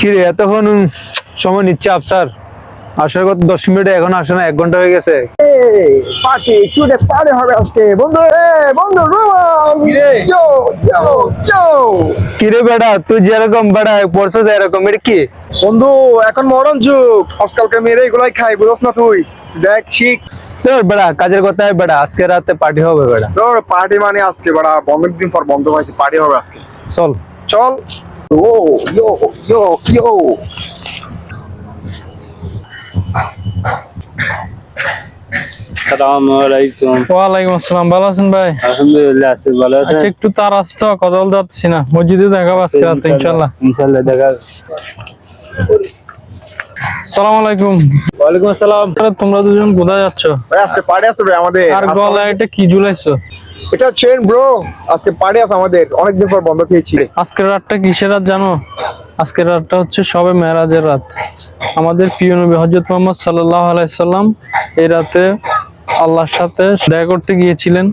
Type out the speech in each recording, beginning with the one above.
কি রে এতক্ষণ সময় নিচ্ছে আফসার? আসার কত 10 মিনিট, এখন আসে না, 1 ঘন্টা হয়ে গেছে। পার্টি টুডে পার্টি হবে আজকে বন্ধু। বন্ধু কি রে বেড়া, তুই যেরকম বেড়া পড়ছো এরকম, এটা কি? বন্ধু এখন মডার্ন যুগ, আজকালকার মেয়েরা এগুলাই খাই, বুঝছ না তুই? দেখ শিখ তোর বেড়া কাজের কথায় বেড়া, আজকে রাতে পার্টি হবে বেড়া। তোর পার্টি মানে আজকে বড়া বন্ধের দিন পর বন্ধ হয়েছে, পার্টি হবে আজকে। চল চল। ও ইয়ো ইয়ো ইয়ো আসসালামুয়ালাইকুম। ওয়ালাইকুম আসসালাম। ভালো আছেন ভাই? আলহামদুলিল্লাহ আছি, ভালো আছেন? আচ্ছা, একটু তার আসতো, কথা বলতে পারছি না। মসজিদে দেখাবো আজকে রাতে ইনশাআল্লাহ। ইনশাআল্লাহ দেখা। আসসালামু আলাইকুম। ওয়ালাইকুম আসসালাম। তোমরা দুজন কোথায় যাচ্ছ? ভাই আজকে পার্টি আছে ভাই আমাদের। আর গলায় এটা কি ঝুলাইছো? এটা চেন ব্রো, আজকে পার্টি আছে আমাদের, অনেকদিন পর বন্ধ পেয়েছি। আজকের রাতটা কিসের রাত জানো? আজকের রাতটা হচ্ছে শবে মেরাজের রাত। আমাদের প্রিয় নবী হযরত মুহাম্মদ সাল্লাল্লাহু আলাইহি সাল্লাম এই রাতে আল্লাহর সাথে দেখা করতে গিয়েছিলেন,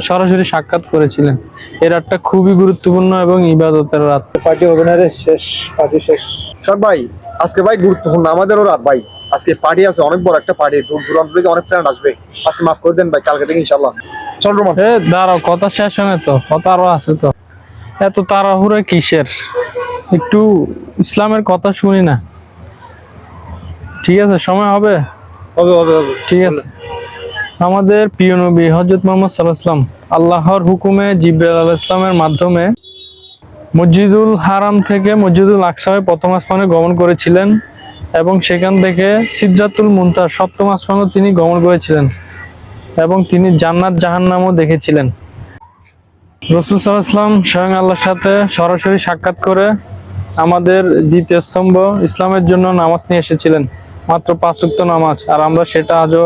সরাসরি সাক্ষাৎ করেছিলেন। এই রাতটা খুবই গুরুত্বপূর্ণ এবং ইবাদতের রাত। পার্টি হবে না রে, শেষ পার্টি শেষ। সব ভাই আজকে ভাই গুরুত্বপূর্ণ আমাদেরও রাত ভাই, আজকে পার্টি আছে, অনেক বড় একটা পার্টি, দূর দূরান্ত থেকে অনেক ফ্রেন্ড আসবে। আজকে মাফ করে দেন ভাই, কালকে থেকে ইনশাআল্লাহ। চল রোমান। দাঁড়াও, কথা শেষ হয় না তো, কথা আরো আছে তো। এত তাড়াহুড়া কিসের? একটু ইসলামের কথা শুনি না। ঠিক আছে, সময় হবে? হবে হবে হবে। ঠিক আছে। আমাদের প্রিয় নবী হযরত মুহাম্মদ সাল্লাল্লাহু আলাইহি ওয়াসাল্লাম আল্লাহর হুকুমে জিবরাইল আলাইহিস সালামের মাধ্যমে মসজিদুল হারাম থেকে মসজিদুল আকসায় প্রথম আসমানে গমন করেছিলেন এবং সেখান থেকে সিদরাতুল মুনতাহা সপ্তম আসমানে তিনি গমন করেছিলেন এবং তিনি জান্নাত জাহান্নামও দেখেছিলেন। রাসূল সাল্লাল্লাহু আলাইহি ওয়াসাল্লাম স্বয়ং আল্লাহর সাথে সরাসরি সাক্ষাৎ করে আমাদের দ্বিতীয় স্তম্ভ ইসলামের জন্য নামাজ নিয়ে এসেছিলেন, মাত্র 5 ওয়াক্ত নামাজ। আর আমরা সেটা আজও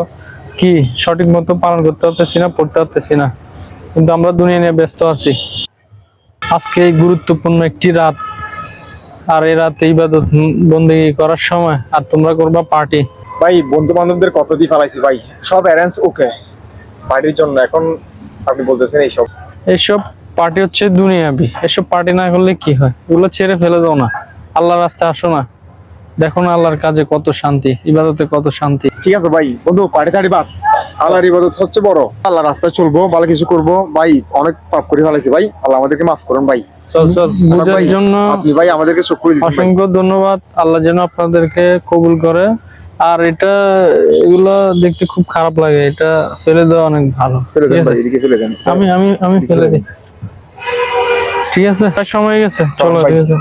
কি সঠিক মতো পালন করতে পারতেছি না, পড়তে পারতেছি না, কিন্তু আমরা দুনিয়া নিয়ে ব্যস্ত আছি। আজকে এই গুরুত্বপূর্ণ একটি রাত, আর এই রাতে ইবাদত বন্দেগী করার সময়, আর তোমরা করবা পার্টি। ভাই বন্ধু বান্ধবদের কত দিয়ে ফেলাইছি ভাই, সব অ্যারেঞ্জ ওকে পার্টির জন্য। এখন আপনি বলতেছেন এইসব পার্টি হচ্ছে দুনিয়াবি, এসব পার্টি না করলে কি হয়? এগুলো ছেড়ে ফেলে দাও না, আল্লাহর রাস্তায় আসো না, দেখো না আল্লাহর কাজে কত শান্তি, ইবাদতে কত শান্তি। ঠিক আছে ভাই, বন্ধু পার্টি টাড়ি বাদ, আল্লাহর ইবাদত হচ্ছে বড়। আল্লাহ রাস্তায় চলবো, ভালো কিছু করবো ভাই। অনেক পাপ করে ফেলাইছি ভাই, আল্লাহ আমাদেরকে মাফ করুন ভাই। চল চল। বুঝার জন্য আপনি ভাই আমাদেরকে চোখ করে দিয়েছেন ভাই। অসংখ্য ধন্যবাদ। আল্লাহ যেন আপনাদেরকে কবুল করে। আর এগুলো দেখতে খুব খারাপ লাগে, এটা ফেলে দেওয়া অনেক ভালো। ফেলে দেন ঠিক ভাই, আছে? এদিকে ফেলে দেন। আমি ফেলে দিই। ঠিক আছে, সময় হয়ে গেছে, চলো। ভাই। ঠিক আছে।